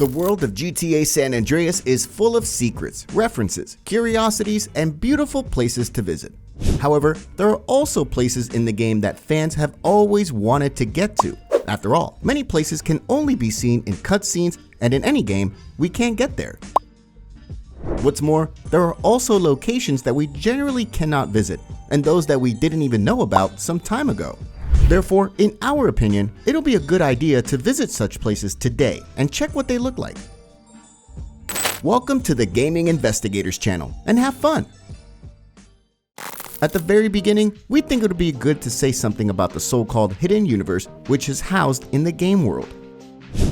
The world of GTA San Andreas is full of secrets, references, curiosities, and beautiful places to visit. However, there are also places in the game that fans have always wanted to get to. After all, many places can only be seen in cutscenes, and in any game, we can't get there. What's more, there are also locations that we generally cannot visit, and those that we didn't even know about some time ago. Therefore, in our opinion, it'll be a good idea to visit such places today and check what they look like. Welcome to the Gaming Investigators channel, and have fun! At the very beginning, we think it would be good to say something about the so-called hidden universe which is housed in the game world.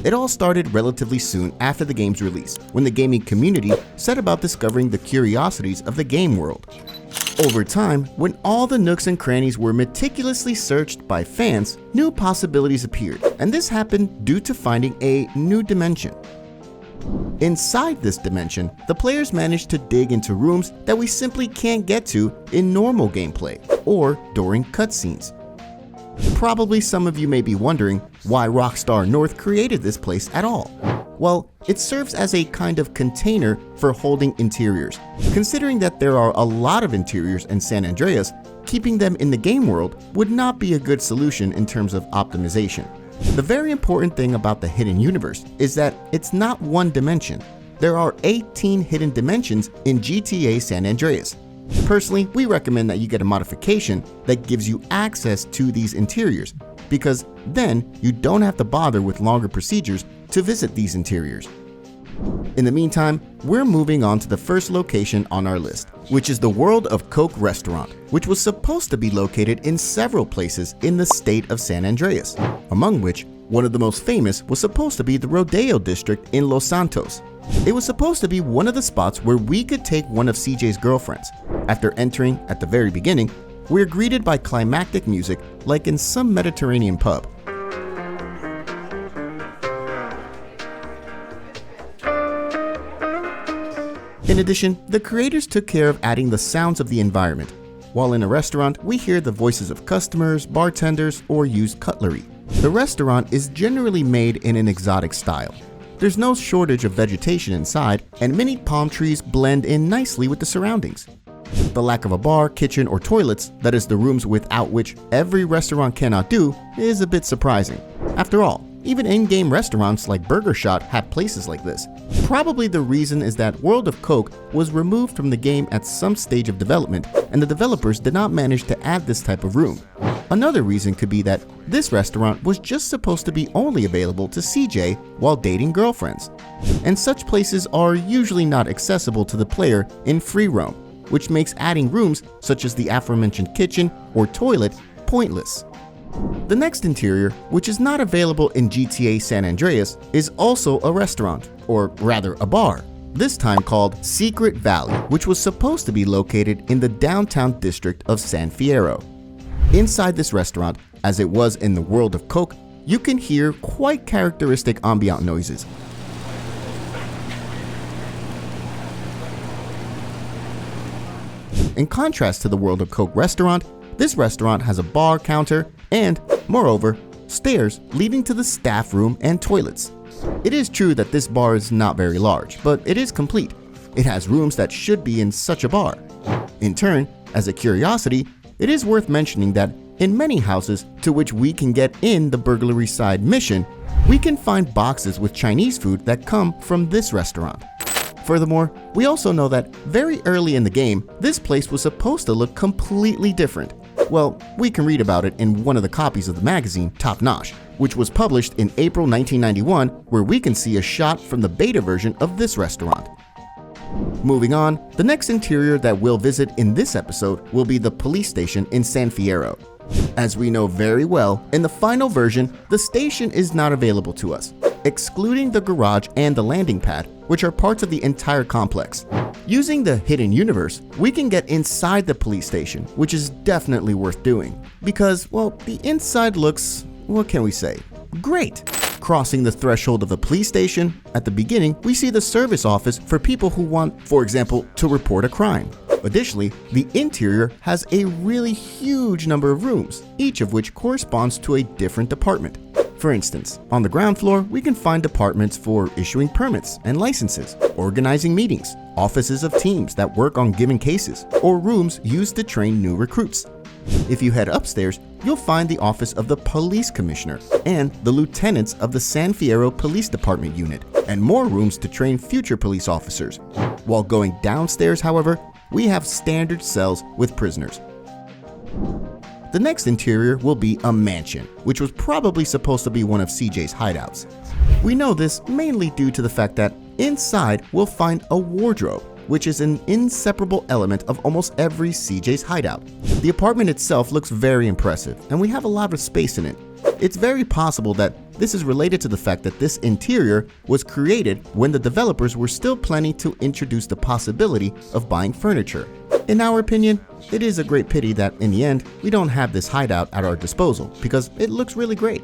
It all started relatively soon after the game's release, when the gaming community set about discovering the curiosities of the game world. Over time, when all the nooks and crannies were meticulously searched by fans, new possibilities appeared, and this happened due to finding a new dimension. Inside this dimension, the players managed to dig into rooms that we simply can't get to in normal gameplay or during cutscenes. Probably some of you may be wondering why Rockstar North created this place at all. Well, it serves as a kind of container for holding interiors. Considering that there are a lot of interiors in San Andreas, keeping them in the game world would not be a good solution in terms of optimization. The very important thing about the hidden universe is that it's not one dimension. There are 18 hidden dimensions in GTA San Andreas. Personally, we recommend that you get a modification that gives you access to these interiors, because then you don't have to bother with longer procedures to visit these interiors. In the meantime, we're moving on to the first location on our list, which is the World of Coke restaurant, which was supposed to be located in several places in the state of San Andreas, among which one of the most famous was supposed to be the Rodeo district in Los Santos. It was supposed to be one of the spots where we could take one of CJ's girlfriends. After entering at the very beginning, we're greeted by climactic music like in some Mediterranean pub. In addition, the creators took care of adding the sounds of the environment. While in a restaurant, we hear the voices of customers, bartenders, or used cutlery. The restaurant is generally made in an exotic style. There's no shortage of vegetation inside, and many palm trees blend in nicely with the surroundings. The lack of a bar, kitchen, or toilets, that is the rooms without which every restaurant cannot do, is a bit surprising. After all, even in-game restaurants like Burger Shot have places like this. Probably the reason is that World of Coke was removed from the game at some stage of development, and the developers did not manage to add this type of room. Another reason could be that this restaurant was just supposed to be only available to CJ while dating girlfriends. And such places are usually not accessible to the player in free roam, which makes adding rooms such as the aforementioned kitchen or toilet pointless. The next interior, which is not available in GTA San Andreas, is also a restaurant, or rather a bar, this time called Secret Valley, which was supposed to be located in the downtown district of San Fierro. Inside this restaurant, as it was in the World of Coke, you can hear quite characteristic ambient noises. In contrast to the World of Coke restaurant, this restaurant has a bar counter and, moreover, stairs leading to the staff room and toilets. It is true that this bar is not very large, but it is complete. It has rooms that should be in such a bar. In turn, as a curiosity, it is worth mentioning that in many houses to which we can get in the burglary side mission, we can find boxes with Chinese food that come from this restaurant. Furthermore, we also know that very early in the game, this place was supposed to look completely different. Well, we can read about it in one of the copies of the magazine Top Notch, which was published in April 1991, where we can see a shot from the beta version of this restaurant. Moving on, the next interior that we'll visit in this episode will be the police station in San Fierro. As we know very well, in the final version, the station is not available to us, excluding the garage and the landing pad, which are parts of the entire complex. Using the hidden universe, we can get inside the police station, which is definitely worth doing, because, well, the inside looks, what can we say, great. Crossing the threshold of the police station, at the beginning, we see the service office for people who want, for example, to report a crime. Additionally, the interior has a really huge number of rooms, each of which corresponds to a different department. For instance, on the ground floor, we can find departments for issuing permits and licenses, organizing meetings, offices of teams that work on given cases, or rooms used to train new recruits. If you head upstairs, you'll find the office of the police commissioner and the lieutenants of the San Fierro Police Department unit, and more rooms to train future police officers. While going downstairs, however, we have standard cells with prisoners. The next interior will be a mansion, which was probably supposed to be one of CJ's hideouts. We know this mainly due to the fact that inside we'll find a wardrobe, which is an inseparable element of almost every CJ's hideout. The apartment itself looks very impressive, and we have a lot of space in it. It's very possible that this is related to the fact that this interior was created when the developers were still planning to introduce the possibility of buying furniture. In our opinion, it is a great pity that in the end, we don't have this hideout at our disposal because it looks really great.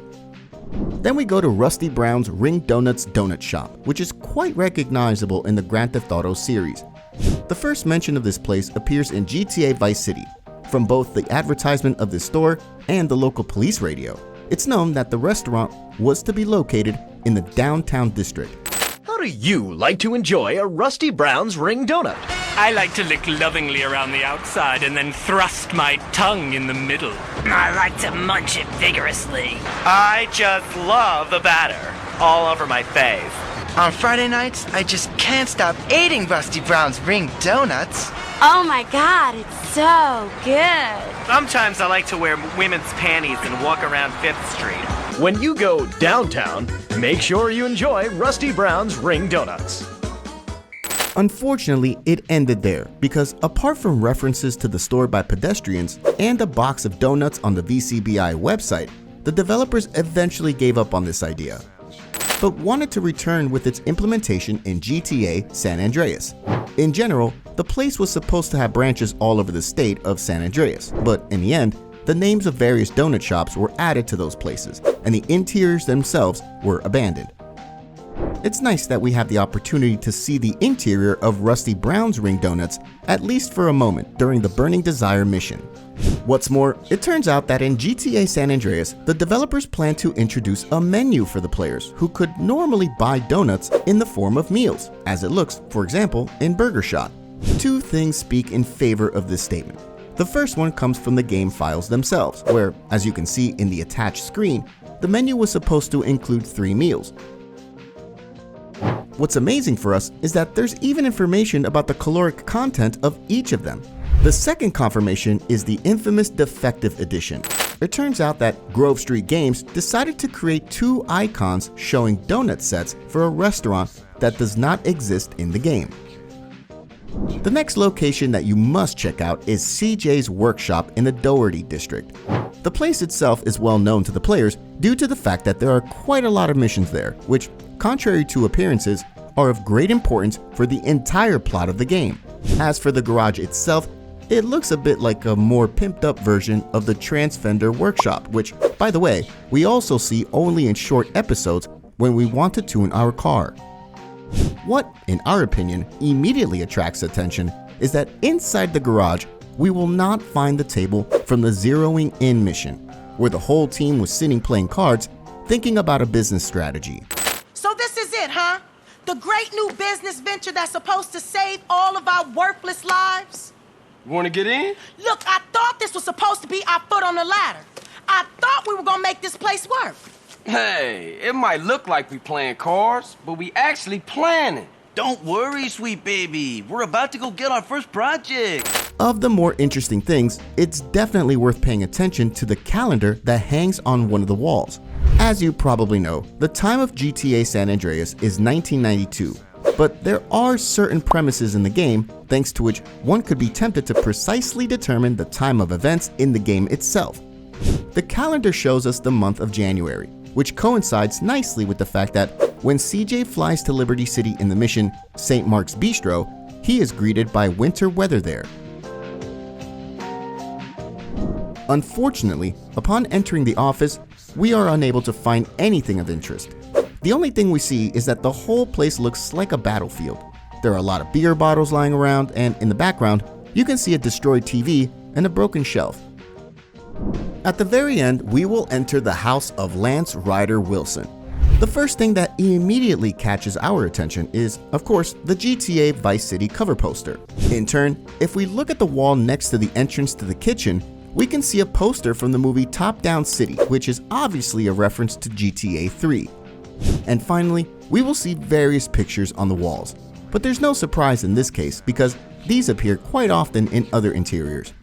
Then we go to Rusty Brown's Ring Donuts Donut Shop, which is quite recognizable in the Grand Theft Auto series. The first mention of this place appears in GTA Vice City, from both the advertisement of this store and the local police radio. It's known that the restaurant was to be located in the downtown district. How do you like to enjoy a Rusty Brown's Ring Donut? I like to lick lovingly around the outside and then thrust my tongue in the middle. I like to munch it vigorously. I just love the batter all over my face. On Friday nights, I just can't stop eating Rusty Brown's Ring Donuts. Oh my God, it's so good. Sometimes I like to wear women's panties and walk around 5th Street. When you go downtown, make sure you enjoy Rusty Brown's Ring Donuts. Unfortunately, it ended there because apart from references to the store by pedestrians and a box of donuts on the VCBI website, the developers eventually gave up on this idea, but wanted to return with its implementation in GTA San Andreas. In general, the place was supposed to have branches all over the state of San Andreas, but in the end, the names of various donut shops were added to those places, and the interiors themselves were abandoned. It's nice that we have the opportunity to see the interior of Rusty Brown's Ring Donuts at least for a moment during the Burning Desire mission. What's more, it turns out that in GTA San Andreas, the developers plan to introduce a menu for the players who could normally buy donuts in the form of meals, as it looks, for example, in Burger Shot. Two things speak in favor of this statement. The first one comes from the game files themselves, where, as you can see in the attached screen, the menu was supposed to include 3 meals. What's amazing for us is that there's even information about the caloric content of each of them. The second confirmation is the infamous Defective Edition. It turns out that Grove Street Games decided to create 2 icons showing donut sets for a restaurant that does not exist in the game. The next location that you must check out is CJ's Workshop in the Doherty district. The place itself is well known to the players due to the fact that there are quite a lot of missions there, which, contrary to appearances, are of great importance for the entire plot of the game. As for the garage itself, it looks a bit like a more pimped up version of the Transfender Workshop, which, by the way, we also see only in short episodes when we want to tune our car. What, in our opinion, immediately attracts attention is that inside the garage, we will not find the table from the Zeroing In mission, where the whole team was sitting playing cards, thinking about a business strategy. So this is it, huh? The great new business venture that's supposed to save all of our worthless lives? You want to get in? Look, I thought this was supposed to be our foot on the ladder. I thought we were gonna make this place work. Hey, it might look like we playing cards, but we actually planning. Don't worry, sweet baby. We're about to go get our first project. Of the more interesting things, it's definitely worth paying attention to the calendar that hangs on one of the walls. As you probably know, the time of GTA San Andreas is 1992, but there are certain premises in the game thanks to which one could be tempted to precisely determine the time of events in the game itself. The calendar shows us the month of January, which coincides nicely with the fact that when CJ flies to Liberty City in the mission St. Mark's Bistro, he is greeted by winter weather there. Unfortunately, upon entering the office, we are unable to find anything of interest. The only thing we see is that the whole place looks like a battlefield. There are a lot of beer bottles lying around, and in the background, you can see a destroyed TV and a broken shelf. At the very end, we will enter the house of Lance Ryder Wilson. The first thing that immediately catches our attention is, of course, the GTA Vice City cover poster. In turn, if we look at the wall next to the entrance to the kitchen, we can see a poster from the movie Top Down City, which is obviously a reference to GTA 3. And finally, we will see various pictures on the walls. But there's no surprise in this case because these appear quite often in other interiors.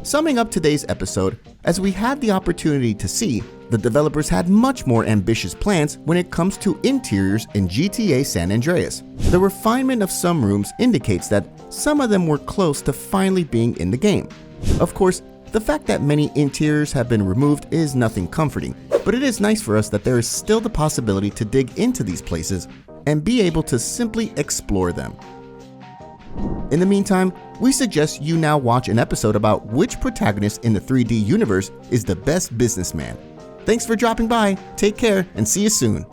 Summing up today's episode, as we had the opportunity to see, the developers had much more ambitious plans when it comes to interiors in GTA San Andreas. The refinement of some rooms indicates that some of them were close to finally being in the game. Of course, the fact that many interiors have been removed is nothing comforting, but it is nice for us that there is still the possibility to dig into these places and be able to simply explore them. In the meantime, we suggest you now watch an episode about which protagonist in the 3D universe is the best businessman. Thanks for dropping by, take care, and see you soon.